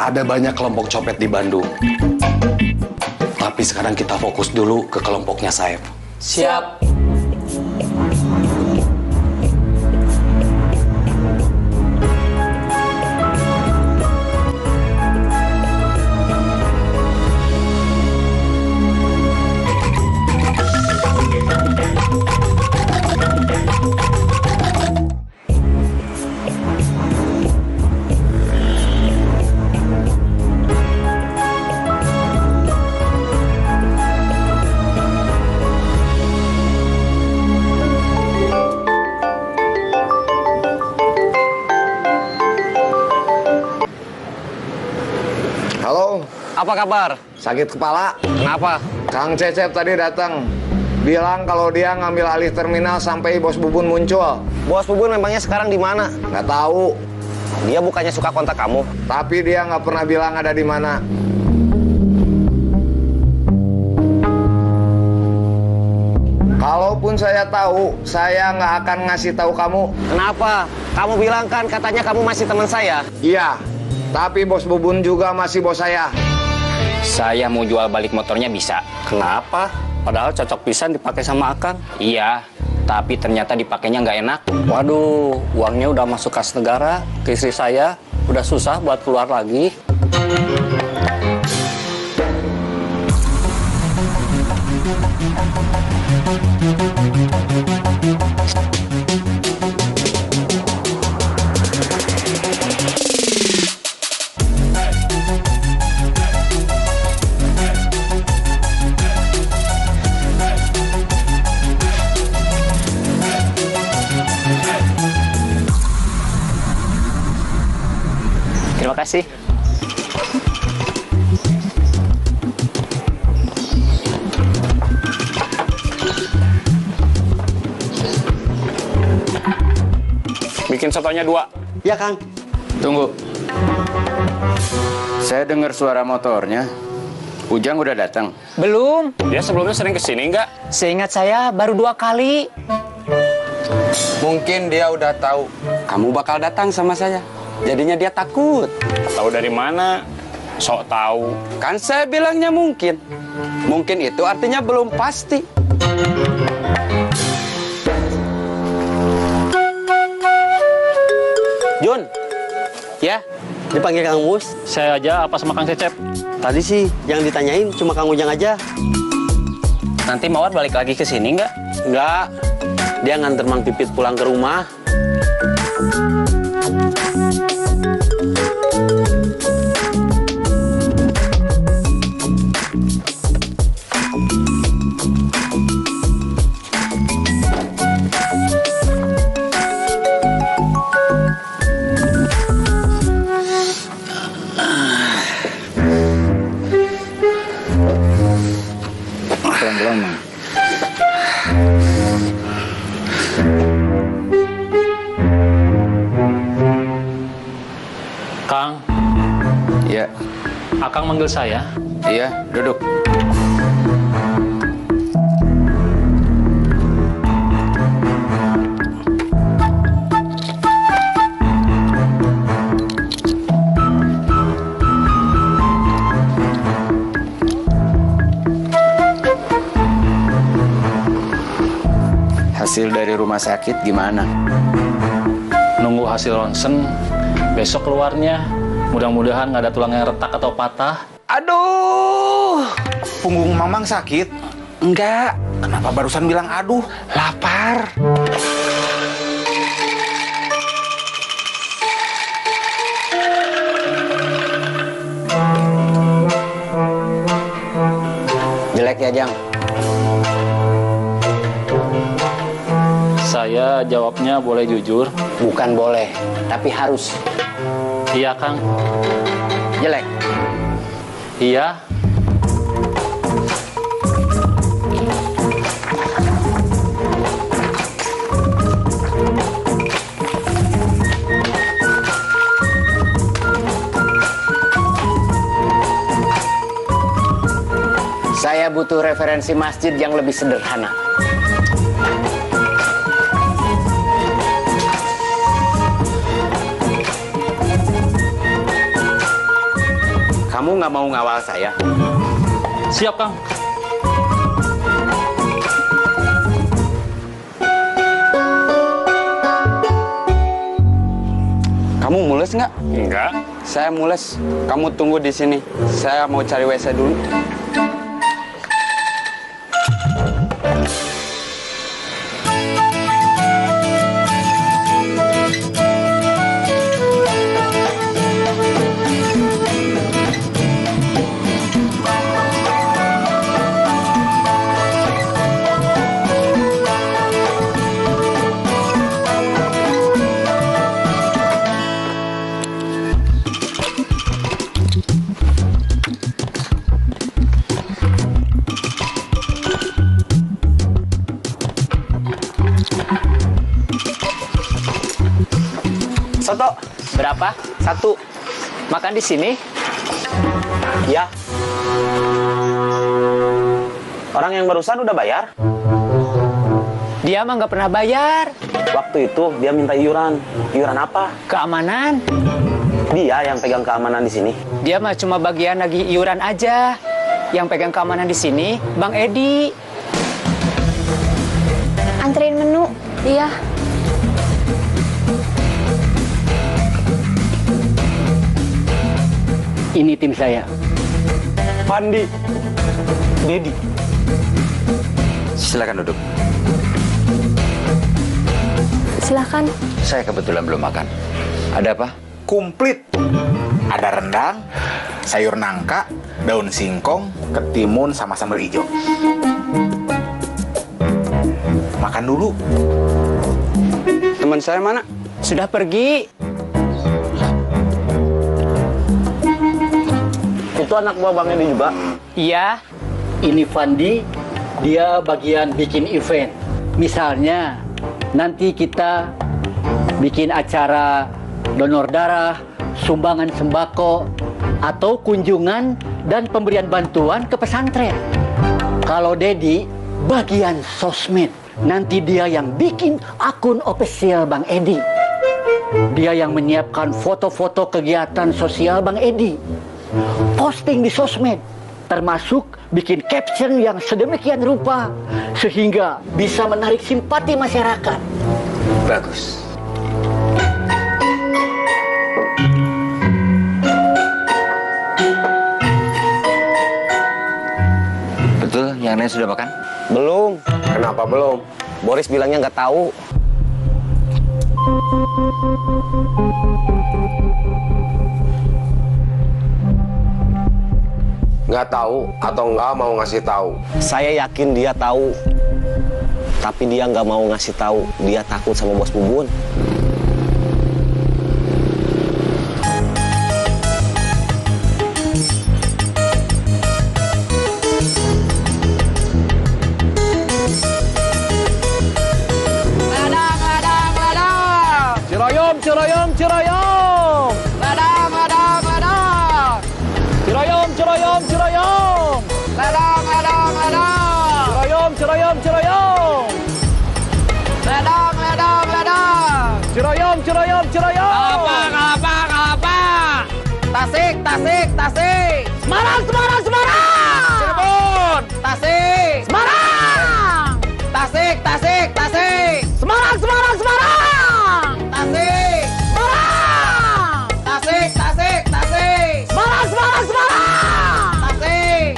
Ada banyak kelompok copet di Bandung. Tapi sekarang kita fokus dulu ke kelompoknya Saeb. Siap. Apa kabar? Sakit kepala. Kenapa? Kang Cecep tadi datang. Bilang kalau dia ngambil alih terminal sampai Bos Bubun muncul. Bos Bubun memangnya sekarang di mana? Nggak tahu. Dia bukannya suka kontak kamu? Tapi dia nggak pernah bilang ada di mana. Kalaupun saya tahu, saya nggak akan ngasih tahu kamu. Kenapa? Kamu bilang kan katanya kamu masih teman saya. Iya, tapi bos Bubun juga masih bos saya. Saya mau jual balik motornya bisa. Kenapa? Padahal cocok pisan dipakai sama Akang. Iya, tapi ternyata dipakainya nggak enak. Waduh, uangnya udah masuk kas negara ke istri saya. Udah susah buat keluar lagi. Terima kasih. Bikin sotonya 2. Ya, Kang. Tunggu. Saya dengar suara motornya. Ujang udah datang. Belum. Dia sebelumnya sering kesini nggak? Seingat saya baru 2 kali. Mungkin dia udah tahu kamu bakal datang sama saya. Jadinya dia takut. Tahu dari mana? Sok tahu. Kan saya bilangnya mungkin. Mungkin itu artinya belum pasti. Jun. Ya? Dipanggil Kang Mus. Saya aja apa sama Kang Cecep? Tadi sih yang ditanyain cuma Kang Ujang aja. Nanti Mawar balik lagi ke sini nggak? Enggak. Dia nganter Mang Pipit pulang ke rumah. Pelan-pelan, Mang. Kang. Iya. Akang manggil saya. Iya, duduk. Hasil dari rumah sakit gimana? Nunggu hasil ronsen. Besok keluarnya. Mudah-mudahan nggak ada tulang yang retak atau patah. Aduh, punggung Mamang sakit? Enggak. Kenapa barusan bilang aduh? Lapar. Jelek ya, Jang? Saya jawabnya boleh jujur. Bukan boleh, tapi harus. Iya, Kang. Jelek? Iya. Saya butuh referensi masjid yang lebih sederhana. Kamu nggak mau ngawal saya? Siap, Kang. Kamu mules nggak? Enggak. Saya mules. Kamu tunggu di sini. Saya mau cari WC dulu. Soto. Berapa? 1. Makan di sini? Ya. Orang yang barusan udah bayar? Dia mah nggak pernah bayar. Waktu itu dia minta iuran. Iuran apa? Keamanan. Dia yang pegang keamanan di sini. Dia mah cuma bagian lagi iuran aja. Yang pegang keamanan di sini Bang Edi. Anterin menu. Iya. Ini tim saya. Pandi. Dedi. Silakan duduk. Silakan. Saya kebetulan belum makan. Ada apa? Komplit. Ada rendang, sayur nangka, daun singkong, ketimun sama sambal hijau. Makan dulu. Teman saya mana? Sudah pergi. Itu anak buah Bang Edi juga? Iya. Ini Fandi, dia bagian bikin event. Misalnya, nanti kita bikin acara donor darah, sumbangan sembako, atau kunjungan dan pemberian bantuan ke pesantren. Kalau Dedi, bagian sosmed. Nanti dia yang bikin akun official Bang Edi. Dia yang menyiapkan foto-foto kegiatan sosial Bang Edi. Posting di sosmed, termasuk bikin caption yang sedemikian rupa sehingga bisa menarik simpati masyarakat. Bagus. Betul, yang lain sudah makan? Belum. Kenapa belum? Boris bilangnya nggak tahu. Nggak tahu atau nggak mau ngasih tahu? Saya yakin dia tahu. Tapi dia nggak mau ngasih tahu. Dia takut sama Bos Bubun. Ciroyom, ciroyom, ciroyom. Ladang, ladang, ladang. Ciroyom, ciroyom, ciroyom. Ladang, ladang, ladang. Ciroyom, ciroyom, ciroyom. Ladang, ladang, ladang. Ciroyom, ciroyom, ciroyom. Kalapa, kalapa, kalapa. Tasik, tasik, tasik. Semarang, Semarang, Semarang. Cirebon. Tasik. Semarang. Tasik, tasik, tasik. Semarang, Semarang, Semarang. Tasik. Semarang. Tasik, tasik, tasik. Semarang, Semarang, Semarang. Tasik.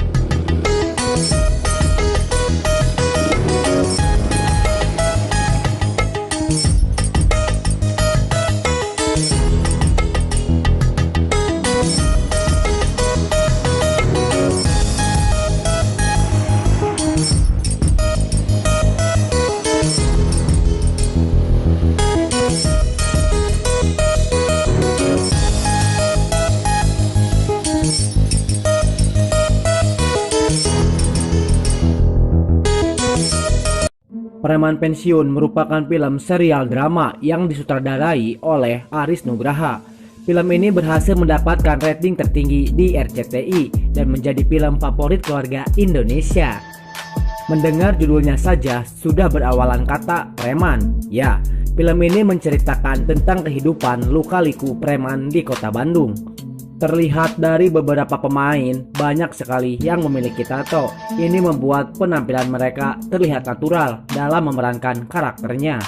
Preman Pensiun merupakan film serial drama yang disutradarai oleh Aris Nugraha. Film ini berhasil mendapatkan rating tertinggi di RCTI dan menjadi film favorit keluarga Indonesia. Mendengar judulnya saja sudah berawalan kata preman. Ya, film ini menceritakan tentang kehidupan luka-liku preman di kota Bandung. Terlihat dari beberapa pemain, banyak sekali yang memiliki tato. Ini membuat penampilan mereka terlihat natural dalam memerankan karakternya.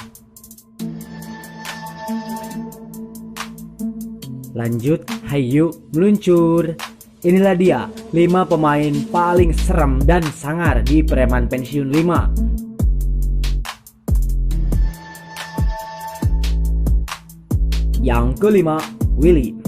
Lanjut, hayu meluncur. Inilah dia 5 pemain paling serem dan sangar di Preman Pensiun 5. Yang kelima, Willy.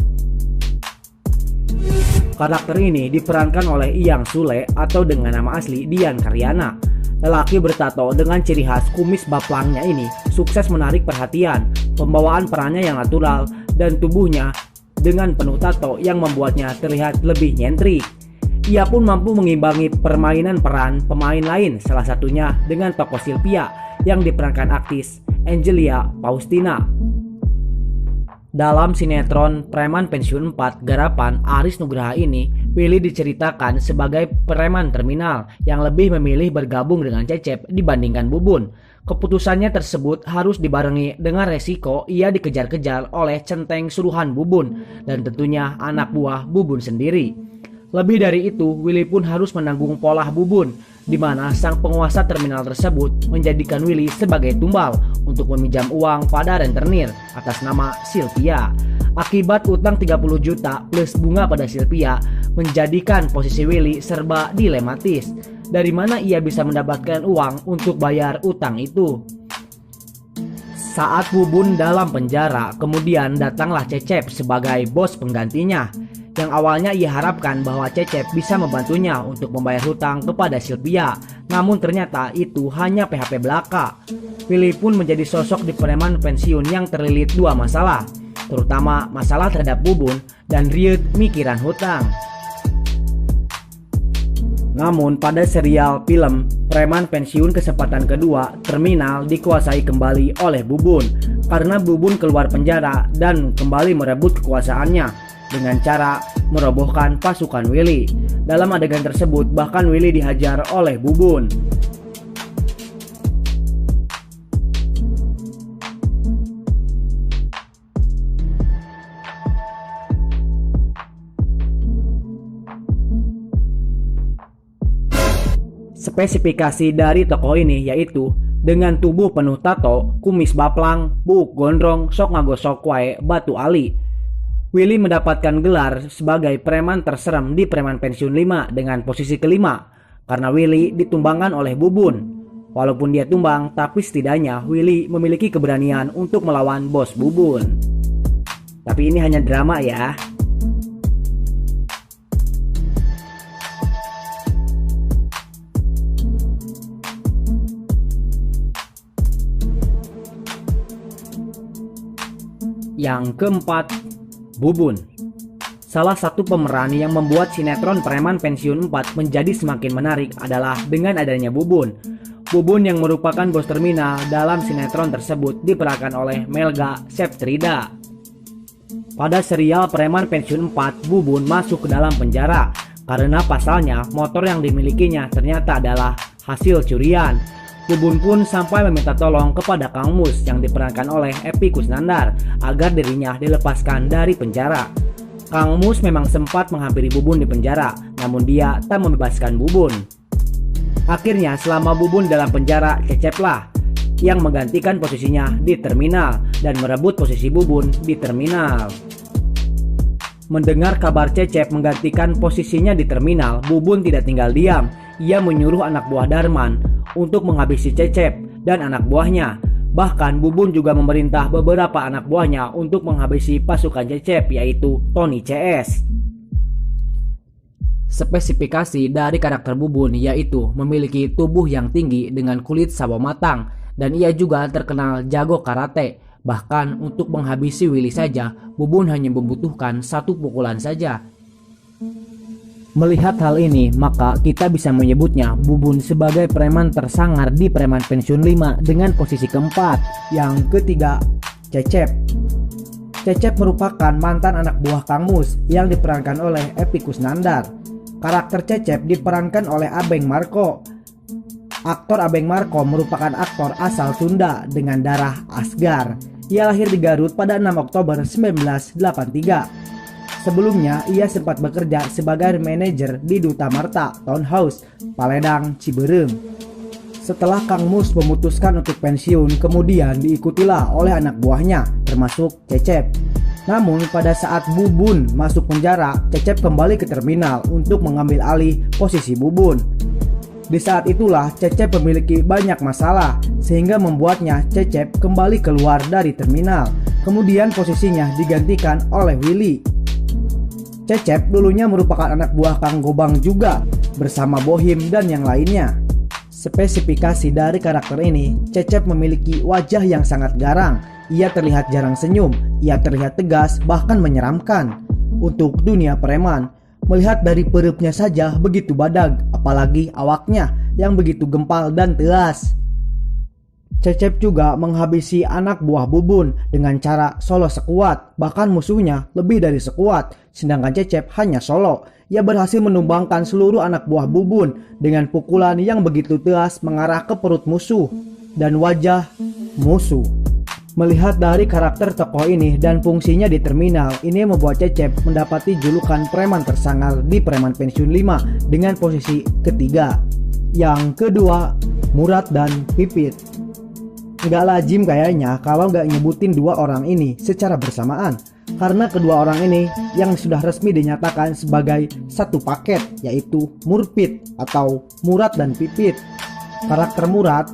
Karakter ini diperankan oleh Iyang Sule atau dengan nama asli Dian Karyana. Lelaki bertato dengan ciri khas kumis baplangnya ini sukses menarik perhatian. Pembawaan perannya yang natural dan tubuhnya dengan penuh tato yang membuatnya terlihat lebih nyentrik. Ia pun mampu mengimbangi permainan peran pemain lain, salah satunya dengan tokoh Sylvia yang diperankan aktris Angelia Faustina. Dalam sinetron Preman Pensiun 4 garapan Aris Nugraha ini, Willy diceritakan sebagai preman terminal yang lebih memilih bergabung dengan Cecep dibandingkan Bubun. Keputusannya tersebut harus dibarengi dengan resiko ia dikejar-kejar oleh centeng suruhan Bubun dan tentunya anak buah Bubun sendiri. Lebih dari itu, Willy pun harus menanggung pola Bubun, di mana sang penguasa terminal tersebut menjadikan Willy sebagai tumbal untuk meminjam uang pada rentenir atas nama Sylvia. Akibat utang 30 juta plus bunga pada Sylvia menjadikan posisi Willy serba dilematis. Dari mana ia bisa mendapatkan uang untuk bayar utang itu? Saat Bubun dalam penjara, kemudian datanglah Cecep sebagai bos penggantinya. Yang awalnya ia harapkan bahwa Cecep bisa membantunya untuk membayar hutang kepada Sylvia. Namun ternyata itu hanya PHP belaka. Willy pun menjadi sosok di preman pensiun yang terlilit dua masalah, terutama masalah terhadap Bubun dan riut mikiran hutang. Namun pada serial film Preman Pensiun kesempatan kedua, terminal dikuasai kembali oleh Bubun karena Bubun keluar penjara dan kembali merebut kekuasaannya dengan cara merobohkan pasukan Willy. Dalam adegan tersebut bahkan Willy dihajar oleh Bubun. Spesifikasi dari tokoh ini yaitu dengan tubuh penuh tato, kumis baplang, buuk gondrong, sok ngagosok wae batu ali. Willy mendapatkan gelar sebagai preman terserem di Preman Pensiun 5 dengan posisi kelima karena Willy ditumbangkan oleh Bubun. Walaupun dia tumbang, tapi setidaknya Willy memiliki keberanian untuk melawan bos Bubun. Tapi ini hanya drama ya. Yang keempat, Bubun. Salah satu pemeran yang membuat sinetron Preman Pensiun 4 menjadi semakin menarik adalah dengan adanya Bubun. Bubun yang merupakan bos terminal dalam sinetron tersebut diperankan oleh Melga Septrida. Pada serial Preman Pensiun 4, Bubun masuk ke dalam penjara karena pasalnya motor yang dimilikinya ternyata adalah hasil curian. Bubun pun sampai meminta tolong kepada Kang Mus yang diperankan oleh Epy Kusnandar agar dirinya dilepaskan dari penjara. Kang Mus memang sempat menghampiri Bubun di penjara, namun dia tak membebaskan Bubun. Akhirnya selama Bubun dalam penjara, Ceceplah yang menggantikan posisinya di terminal dan merebut posisi Bubun di terminal. Mendengar kabar Cecep menggantikan posisinya di terminal, Bubun tidak tinggal diam. Ia menyuruh anak buah Darman untuk menghabisi Cecep dan anak buahnya. Bahkan Bubun juga memerintah beberapa anak buahnya untuk menghabisi pasukan Cecep, yaitu Tony CS. Spesifikasi dari karakter Bubun yaitu memiliki tubuh yang tinggi dengan kulit sawo matang, dan ia juga terkenal jago karate. Bahkan untuk menghabisi Willy saja, Bubun hanya membutuhkan satu pukulan saja. Melihat hal ini, maka kita bisa menyebutnya Bubun sebagai preman tersangar di Preman Pensiun 5 dengan posisi keempat. Yang ketiga, Cecep. Cecep merupakan mantan anak buah Kang Mus yang diperankan oleh Epy Kusnandar. Karakter Cecep diperankan oleh Abeng Marco. Aktor Abeng Marco merupakan aktor asal Sunda dengan darah Asgar. Ia lahir di Garut pada 6 Oktober 1983. Sebelumnya, ia sempat bekerja sebagai manajer di Duta Marta Townhouse, Paledang, Ciberem. Setelah Kang Mus memutuskan untuk pensiun, kemudian diikutilah oleh anak buahnya, termasuk Cecep. Namun pada saat Bubun masuk penjara, Cecep kembali ke terminal untuk mengambil alih posisi Bubun. Di saat itulah Cecep memiliki banyak masalah, sehingga membuatnya Cecep kembali keluar dari terminal. Kemudian posisinya digantikan oleh Willy. Cecep dulunya merupakan anak buah Kang Gobang juga, bersama Bohim dan yang lainnya. Spesifikasi dari karakter ini, Cecep memiliki wajah yang sangat garang. Ia terlihat jarang senyum, ia terlihat tegas, bahkan menyeramkan. Untuk dunia preman, melihat dari perutnya saja begitu badag, apalagi awaknya yang begitu gempal dan telas. Cecep juga menghabisi anak buah Bubun dengan cara solo sekuat, bahkan musuhnya lebih dari sekuat, sedangkan Cecep hanya solo. Ia berhasil menumbangkan seluruh anak buah Bubun dengan pukulan yang begitu tegas mengarah ke perut musuh dan wajah musuh. Melihat dari karakter tokoh ini dan fungsinya di terminal, ini membuat Cecep mendapati julukan preman tersangar di Preman Pensiun 5 dengan posisi ketiga. Yang kedua, Murad dan Pipit. Nggak lazim kayaknya kalau nggak nyebutin dua orang ini secara bersamaan, karena kedua orang ini yang sudah resmi dinyatakan sebagai satu paket, yaitu Murpit atau Murad dan Pipit. Karakter Murad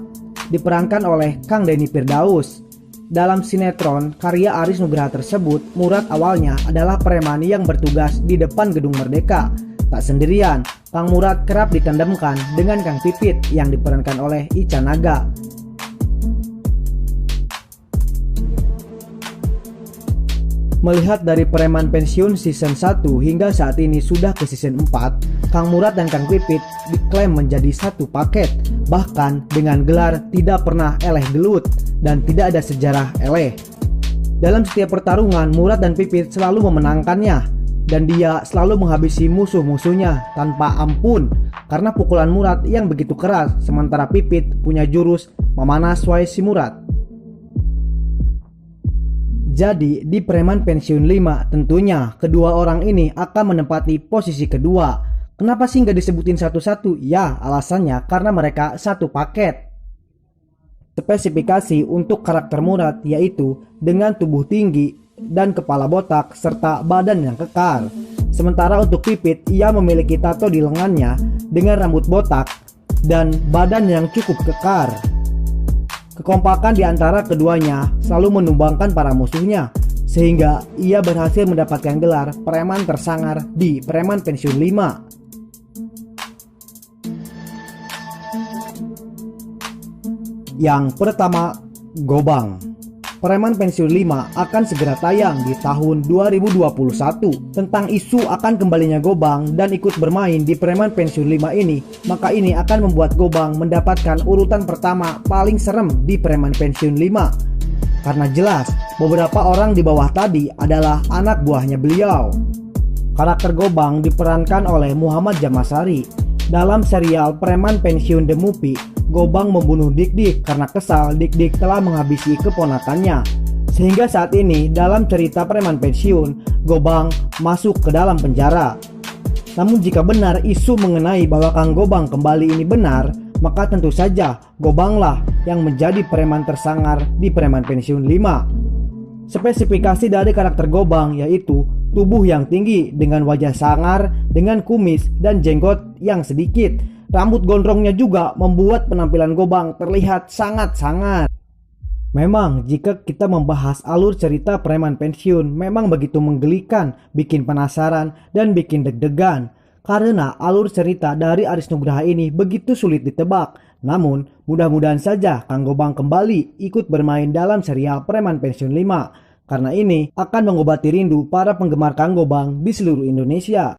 diperankan oleh Kang Denny Firdaus. Dalam sinetron karya Aris Nugraha tersebut, Murad awalnya adalah preman yang bertugas di depan Gedung Merdeka. Tak sendirian, Kang Murad kerap ditandemkan dengan Kang Pipit yang diperankan oleh Ica Naga. Melihat dari Preman Pensiun season 1 hingga saat ini sudah ke season 4, Kang Murad dan Kang Pipit diklaim menjadi satu paket, bahkan dengan gelar tidak pernah eleh gelut dan tidak ada sejarah eleh. Dalam setiap pertarungan, Murad dan Pipit selalu memenangkannya, dan dia selalu menghabisi musuh-musuhnya tanpa ampun karena pukulan Murad yang begitu keras, sementara Pipit punya jurus memanas wae si Murad. Jadi di Preman Pensiun 5 tentunya kedua orang ini akan menempati posisi kedua. Kenapa sih nggak disebutin satu-satu? Ya alasannya karena mereka satu paket. Spesifikasi untuk karakter Murad yaitu dengan tubuh tinggi dan kepala botak serta badan yang kekar. Sementara untuk Pipit, ia memiliki tato di lengannya dengan rambut botak dan badan yang cukup kekar. Kekompakan di antara keduanya selalu menumbangkan para musuhnya, sehingga ia berhasil mendapatkan gelar preman tersangar di Preman Pensiun 5. Yang pertama, Gobang. Preman Pensiun 5 akan segera tayang di tahun 2021. Tentang isu akan kembalinya Gobang dan ikut bermain di Preman Pensiun 5 ini, maka ini akan membuat Gobang mendapatkan urutan pertama paling serem di Preman Pensiun 5. Karena jelas beberapa orang di bawah tadi adalah anak buahnya beliau. Karakter Gobang diperankan oleh Muhammad Jamasari. Dalam serial Preman Pensiun The Movie, Gobang membunuh Dik-Dik karena kesal Dik-Dik telah menghabisi keponakannya. Sehingga saat ini dalam cerita Preman Pensiun, Gobang masuk ke dalam penjara. Namun jika benar isu mengenai bahwa Kang Gobang kembali ini benar, maka tentu saja Gobanglah yang menjadi preman tersangar di Preman Pensiun 5. Spesifikasi dari karakter Gobang yaitu tubuh yang tinggi dengan wajah sangar dengan kumis dan jenggot yang sedikit. Rambut gondrongnya juga membuat penampilan Gobang terlihat sangat sangar. Memang jika kita membahas alur cerita Preman Pensiun memang begitu menggelikan, bikin penasaran dan bikin deg-degan. Karena alur cerita dari Aris Nugraha ini begitu sulit ditebak. Namun mudah-mudahan saja Kang Gobang kembali ikut bermain dalam serial Preman Pensiun 5. Karena ini akan mengobati rindu para penggemar Kang Gobang di seluruh Indonesia.